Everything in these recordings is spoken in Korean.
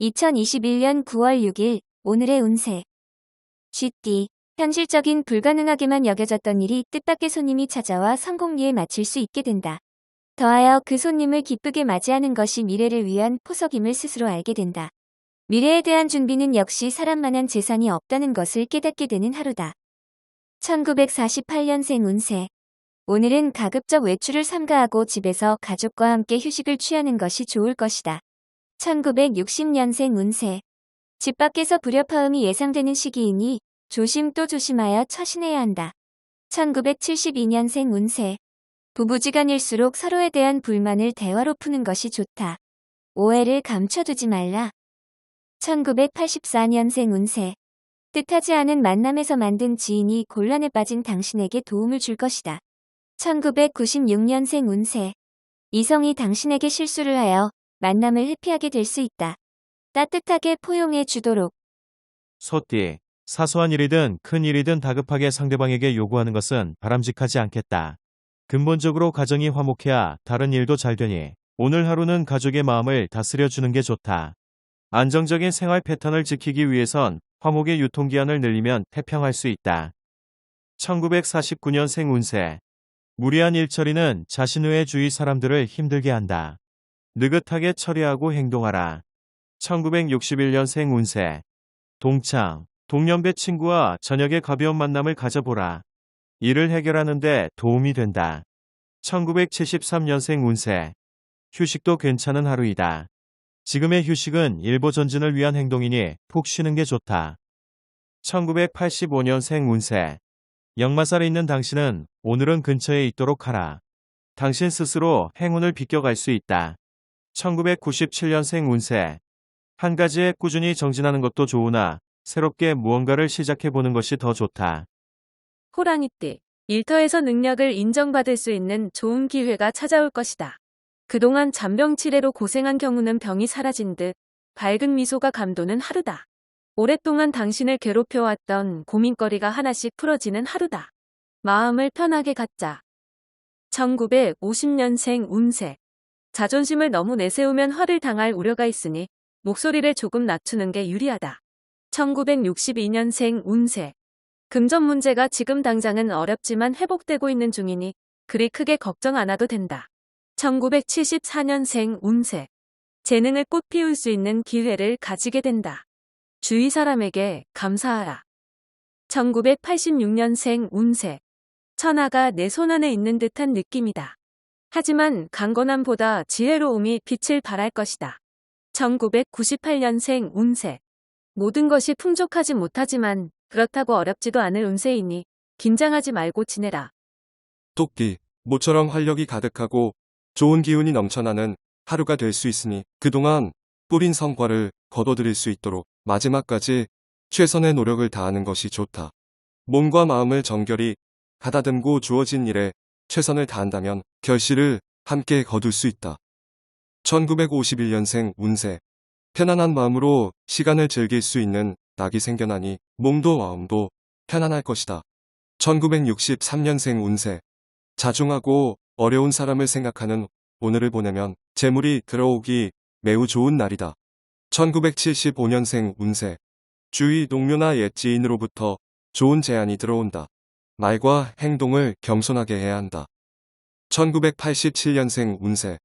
2021년 9월 6일 오늘의 운세. 쥐띠. 현실적인 불가능하게만 여겨졌던 일이 뜻밖의 손님이 찾아와 성공리에 마칠 수 있게 된다. 더하여 그 손님을 기쁘게 맞이하는 것이 미래를 위한 포석임을 스스로 알게 된다. 미래에 대한 준비는 역시 사람만한 재산이 없다는 것을 깨닫게 되는 하루다. 1948년생 운세. 오늘은 가급적 외출을 삼가하고 집에서 가족과 함께 휴식을 취하는 것이 좋을 것이다. 1960년생 운세. 집 밖에서 불협화음이 예상되는 시기이니 조심 또 조심하여 처신해야 한다. 1972년생 운세. 부부지간일수록 서로에 대한 불만을 대화로 푸는 것이 좋다. 오해를 감춰두지 말라. 1984년생 운세. 뜻하지 않은 만남에서 만든 지인이 곤란에 빠진 당신에게 도움을 줄 것이다. 1996년생 운세. 이성이 당신에게 실수를 하여 만남을 회피하게 될 수 있다. 따뜻하게 포용해 주도록. 소띠. 사소한 일이든 큰 일이든 다급하게 상대방에게 요구하는 것은 바람직하지 않겠다. 근본적으로 가정이 화목해야 다른 일도 잘 되니 오늘 하루는 가족의 마음을 다스려 주는 게 좋다. 안정적인 생활 패턴을 지키기 위해선 화목의 유통기한을 늘리면 태평할 수 있다. 1949년생 운세. 무리한 일처리는 자신 외의 주위 사람들을 힘들게 한다. 느긋하게 처리하고 행동하라. 1961년생 운세. 동창, 동년배 친구와 저녁에 가벼운 만남을 가져보라. 일을 해결하는 데 도움이 된다. 1973년생 운세. 휴식도 괜찮은 하루이다. 지금의 휴식은 일보 전진을 위한 행동이니 푹 쉬는 게 좋다. 1985년생 운세. 역마살에 있는 당신은 오늘은 근처에 있도록 하라. 당신 스스로 행운을 비껴갈 수 있다. 1997년생 운세. 한 가지에 꾸준히 정진하는 것도 좋으나 새롭게 무언가를 시작해보는 것이 더 좋다. 호랑이띠. 일터에서 능력을 인정받을 수 있는 좋은 기회가 찾아올 것이다. 그동안 잔병치레로 고생한 경우는 병이 사라진 듯 밝은 미소가 감도는 하루다. 오랫동안 당신을 괴롭혀왔던 고민거리가 하나씩 풀어지는 하루다. 마음을 편하게 갖자. 1950년생 운세. 자존심을 너무 내세우면 화를 당할 우려가 있으니 목소리를 조금 낮추는 게 유리하다. 1962년생 운세. 금전 문제가 지금 당장은 어렵지만 회복되고 있는 중이니 그리 크게 걱정 안 해도 된다. 1974년생 운세. 재능을 꽃 피울 수 있는 기회를 가지게 된다. 주위 사람에게 감사하라. 1986년생 운세. 천하가 내 손안에 있는 듯한 느낌이다. 하지만 강건함보다 지혜로움이 빛을 발할 것이다. 1998년생 운세. 모든 것이 풍족하지 못하지만 그렇다고 어렵지도 않을 운세이니 긴장하지 말고 지내라. 토끼. 모처럼 활력이 가득하고 좋은 기운이 넘쳐나는 하루가 될 수 있으니 그동안 뿌린 성과를 거둬들일 수 있도록 마지막까지 최선의 노력을 다하는 것이 좋다. 몸과 마음을 정결히 가다듬고 주어진 일에 최선을 다한다면 결실을 함께 거둘 수 있다. 1951년생 운세. 편안한 마음으로 시간을 즐길 수 있는 낙이 생겨나니 몸도 마음도 편안할 것이다. 1963년생 운세. 자중하고 어려운 사람을 생각하는 오늘을 보내면 재물이 들어오기 매우 좋은 날이다. 1975년생 운세. 주위 동료나 옛 지인으로부터 좋은 제안이 들어온다. 말과 행동을 겸손하게 해야 한다. 1987년생 운세.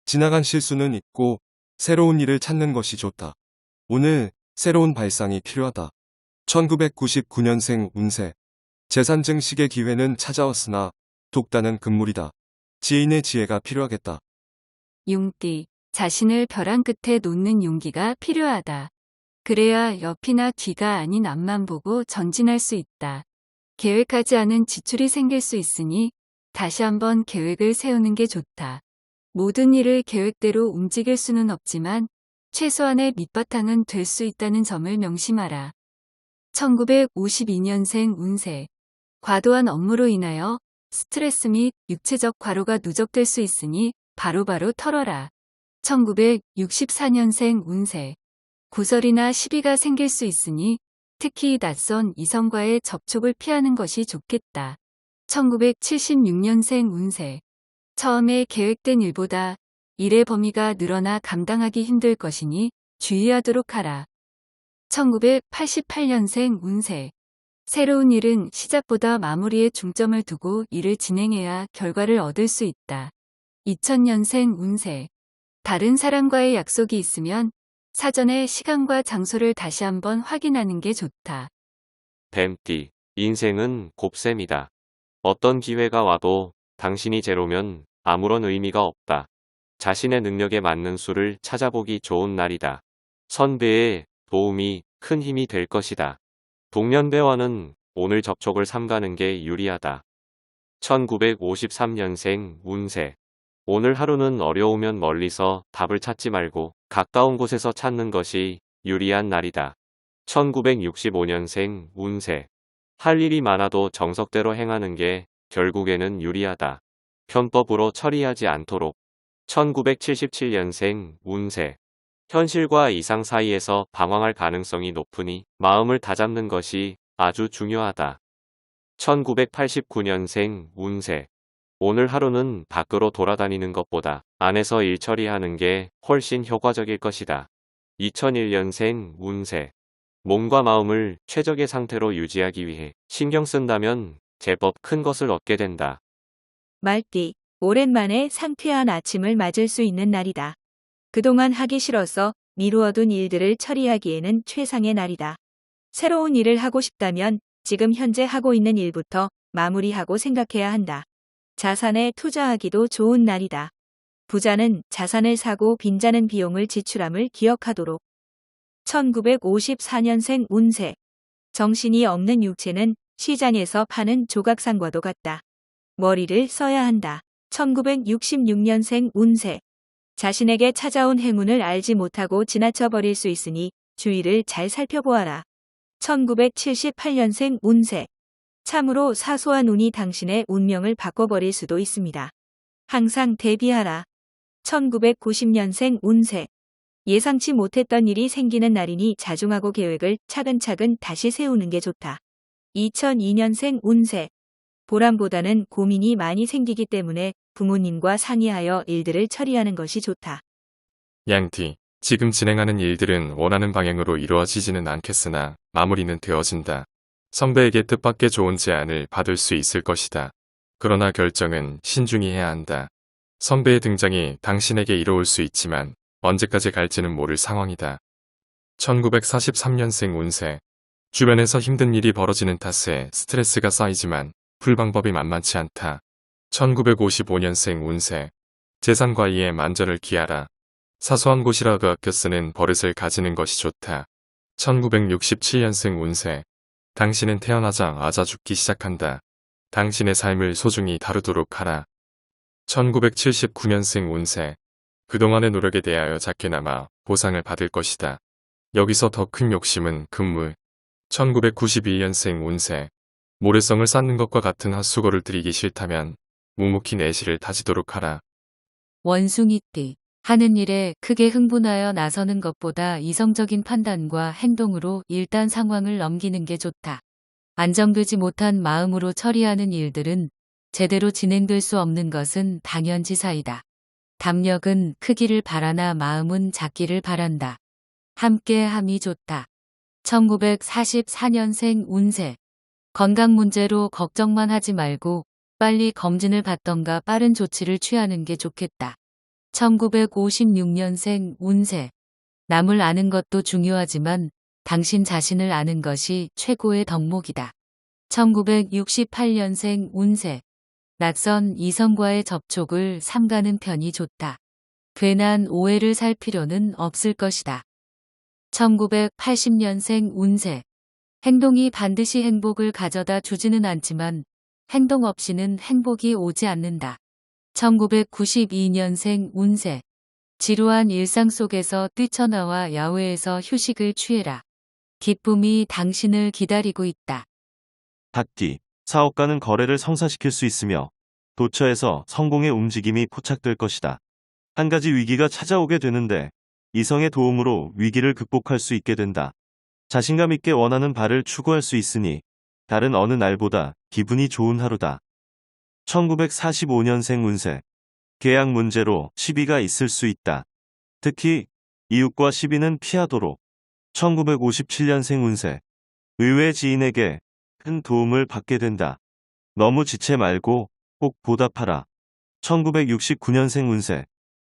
지나간 실수는 잊고 새로운 일을 찾는 것이 좋다. 오늘 새로운 발상이 필요하다. 1999년생 운세. 재산 증식의 기회는 찾아왔으나 독단은 금물이다. 지인의 지혜가 필요하겠다. 용띠. 자신을 벼랑 끝에 놓는 용기가 필요하다. 그래야 옆이나 뒤가 아닌 앞만 보고 전진할 수 있다. 계획하지 않은 지출이 생길 수 있으니 다시 한번 계획을 세우는 게 좋다. 모든 일을 계획대로 움직일 수는 없지만 최소한의 밑바탕은 될 수 있다는 점을 명심하라. 1952년생 운세. 과도한 업무로 인하여 스트레스 및 육체적 과로가 누적될 수 있으니 바로바로 털어라. 1964년생 운세. 구설이나 시비가 생길 수 있으니 특히 낯선 이성과의 접촉을 피하는 것이 좋겠다. 1976년생 운세. 처음에 계획된 일보다 일의 범위가 늘어나 감당하기 힘들 것이니 주의하도록 하라. 1988년생 운세. 새로운 일은 시작보다 마무리에 중점을 두고 일을 진행해야 결과를 얻을 수 있다. 2000년생 운세. 다른 사람과의 약속이 있으면 사전에 시간과 장소를 다시 한번 확인하는 게 좋다. 뱀띠, 인생은 곱셈이다. 어떤 기회가 와도 당신이 제로면 아무런 의미가 없다. 자신의 능력에 맞는 수를 찾아보기 좋은 날이다. 선배의 도움이 큰 힘이 될 것이다. 동년배와는 오늘 접촉을 삼가는 게 유리하다. 1953년생 운세. 오늘 하루는 어려우면 멀리서 답을 찾지 말고 가까운 곳에서 찾는 것이 유리한 날이다. 1965년생 운세. 할 일이 많아도 정석대로 행하는 게 결국에는 유리하다. 편법으로 처리하지 않도록. 1977년생 운세. 현실과 이상 사이에서 방황할 가능성이 높으니 마음을 다잡는 것이 아주 중요하다. 1989년생 운세. 오늘 하루는 밖으로 돌아다니는 것보다 안에서 일 처리하는 게 훨씬 효과적일 것이다. 2001년생 운세. 몸과 마음을 최적의 상태로 유지하기 위해 신경 쓴다면 제법 큰 것을 얻게 된다. 말띠, 오랜만에 상쾌한 아침을 맞을 수 있는 날이다. 그동안 하기 싫어서 미루어둔 일들을 처리하기에는 최상의 날이다. 새로운 일을 하고 싶다면 지금 현재 하고 있는 일부터 마무리하고 생각해야 한다. 자산에 투자하기도 좋은 날이다. 부자는 자산을 사고 빈자는 비용을 지출함을 기억하도록. 1954년생 운세. 정신이 없는 육체는 시장에서 파는 조각상과도 같다. 머리를 써야 한다. 1966년생 운세. 자신에게 찾아온 행운을 알지 못하고 지나쳐 버릴 수 있으니 주위를 잘 살펴보아라. 1978년생 운세. 참으로 사소한 운이 당신의 운명을 바꿔버릴 수도 있습니다. 항상 대비하라. 1990년생 운세. 예상치 못했던 일이 생기는 날이니 자중하고 계획을 차근차근 다시 세우는 게 좋다. 2002년생 운세. 보람보다는 고민이 많이 생기기 때문에 부모님과 상의하여 일들을 처리하는 것이 좋다. 양띠, 지금 진행하는 일들은 원하는 방향으로 이루어지지는 않겠으나 마무리는 되어진다. 선배에게 뜻밖의 좋은 제안을 받을 수 있을 것이다. 그러나 결정은 신중히 해야 한다. 선배의 등장이 당신에게 이로울 수 있지만 언제까지 갈지는 모를 상황이다. 1943년생 운세. 주변에서 힘든 일이 벌어지는 탓에 스트레스가 쌓이지만 풀 방법이 만만치 않다. 1955년생 운세. 재산 관리에 만전을 기하라. 사소한 곳이라도 아껴 쓰는 버릇을 가지는 것이 좋다. 1967년생 운세. 당신은 태어나자마자 죽기 시작한다. 당신의 삶을 소중히 다루도록 하라. 1979년생 운세. 그동안의 노력에 대하여 작게나마 보상을 받을 것이다. 여기서 더 큰 욕심은 금물. 1992년생 운세. 모래성을 쌓는 것과 같은 헛수고를 들이기 싫다면 묵묵히 내실을 다지도록 하라. 원숭이띠. 하는 일에 크게 흥분하여 나서는 것보다 이성적인 판단과 행동으로 일단 상황을 넘기는 게 좋다. 안정되지 못한 마음으로 처리하는 일들은 제대로 진행될 수 없는 것은 당연지사이다. 담력은 크기를 바라나 마음은 작기를 바란다. 함께함이 좋다. 1944년생 운세. 건강 문제로 걱정만 하지 말고 빨리 검진을 받던가 빠른 조치를 취하는 게 좋겠다. 1956년생 운세. 남을 아는 것도 중요하지만 당신 자신을 아는 것이 최고의 덕목이다. 1968년생 운세. 낯선 이성과의 접촉을 삼가는 편이 좋다. 괜한 오해를 살 필요는 없을 것이다. 1980년생 운세. 행동이 반드시 행복을 가져다 주지는 않지만 행동 없이는 행복이 오지 않는다. 1992년생 운세. 지루한 일상 속에서 뛰쳐나와 야외에서 휴식을 취해라. 기쁨이 당신을 기다리고 있다. 닭띠, 사업가는 거래를 성사시킬 수 있으며 도처에서 성공의 움직임이 포착될 것이다. 한 가지 위기가 찾아오게 되는데 이성의 도움으로 위기를 극복할 수 있게 된다. 자신감 있게 원하는 바를 추구할 수 있으니 다른 어느 날보다 기분이 좋은 하루다. 1945년생 운세. 계약 문제로 시비가 있을 수 있다. 특히 이웃과 시비는 피하도록. 1957년생 운세. 의외 지인에게 큰 도움을 받게 된다. 너무 지체 말고 꼭 보답하라. 1969년생 운세.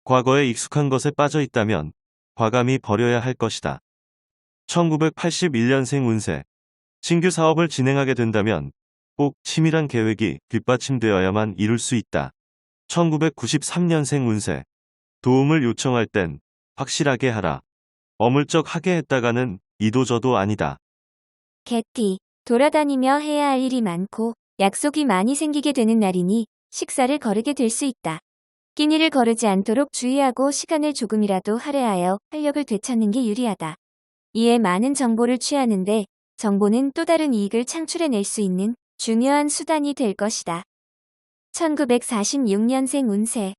과거에 익숙한 것에 빠져 있다면 과감히 버려야 할 것이다. 1981년생 운세. 신규 사업을 진행하게 된다면 꼭 치밀한 계획이 뒷받침되어야만 이룰 수 있다. 1993년생 운세. 도움을 요청할 땐 확실하게 하라. 어물쩍하게 했다가는 이도저도 아니다. 개띠, 돌아다니며 해야 할 일이 많고 약속이 많이 생기게 되는 날이니 식사를 거르게 될 수 있다. 끼니를 거르지 않도록 주의하고 시간을 조금이라도 할애하여 활력을 되찾는 게 유리하다. 이에 많은 정보를 취하는데 정보는 또 다른 이익을 창출해낼 수 있는 중요한 수단이 될 것이다. 1946년생 운세.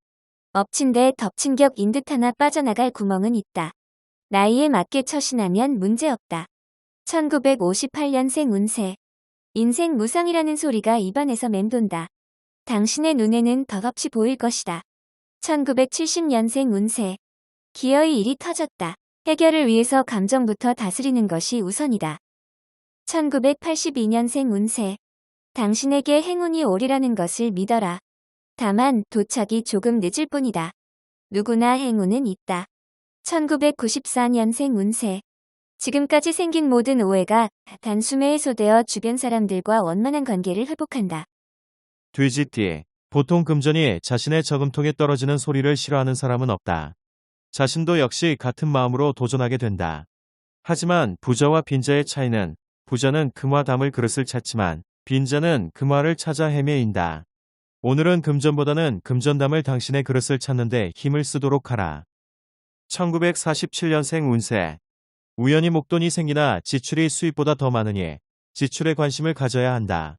엎친 데 덮친 격인 듯 하나 빠져나갈 구멍은 있다. 나이에 맞게 처신하면 문제없다. 1958년생 운세. 인생 무상이라는 소리가 입안에서 맴돈다. 당신의 눈에는 덧없이 보일 것이다. 1970년생 운세. 기어이 일이 터졌다. 해결을 위해서 감정부터 다스리는 것이 우선이다. 1982년생 운세. 당신에게 행운이 오리라는 것을 믿어라. 다만 도착이 조금 늦을 뿐이다. 누구나 행운은 있다. 1994년생 운세. 지금까지 생긴 모든 오해가 단숨에 해소되어 주변 사람들과 원만한 관계를 회복한다. 돼지띠. 보통 금전이 자신의 저금통에 떨어지는 소리를 싫어하는 사람은 없다. 자신도 역시 같은 마음으로 도전하게 된다. 하지만 부자와 빈자의 차이는 부자는 금화 담을 그릇을 찾지만 빈자는 금화를 찾아 헤매인다. 오늘은 금전보다는 금전 담을 당신의 그릇을 찾는데 힘을 쓰도록 하라. 1947년생 운세. 우연히 목돈이 생기나 지출이 수입보다 더 많으니 지출에 관심을 가져야 한다.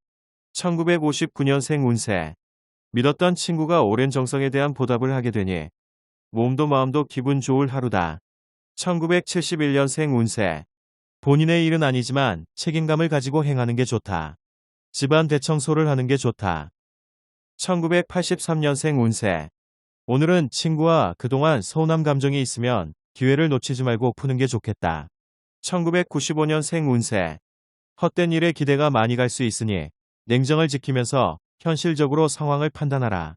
1959년생 운세. 믿었던 친구가 오랜 정성에 대한 보답을 하게 되니 몸도 마음도 기분 좋을 하루다. 1971년생 운세. 본인의 일은 아니지만 책임감을 가지고 행하는 게 좋다. 집안 대청소를 하는 게 좋다. 1983년생 운세. 오늘은 친구와 그동안 서운함 감정이 있으면 기회를 놓치지 말고 푸는 게 좋겠다. 1995년생 운세. 헛된 일에 기대가 많이 갈 수 있으니 냉정을 지키면서 현실적으로 상황을 판단하라.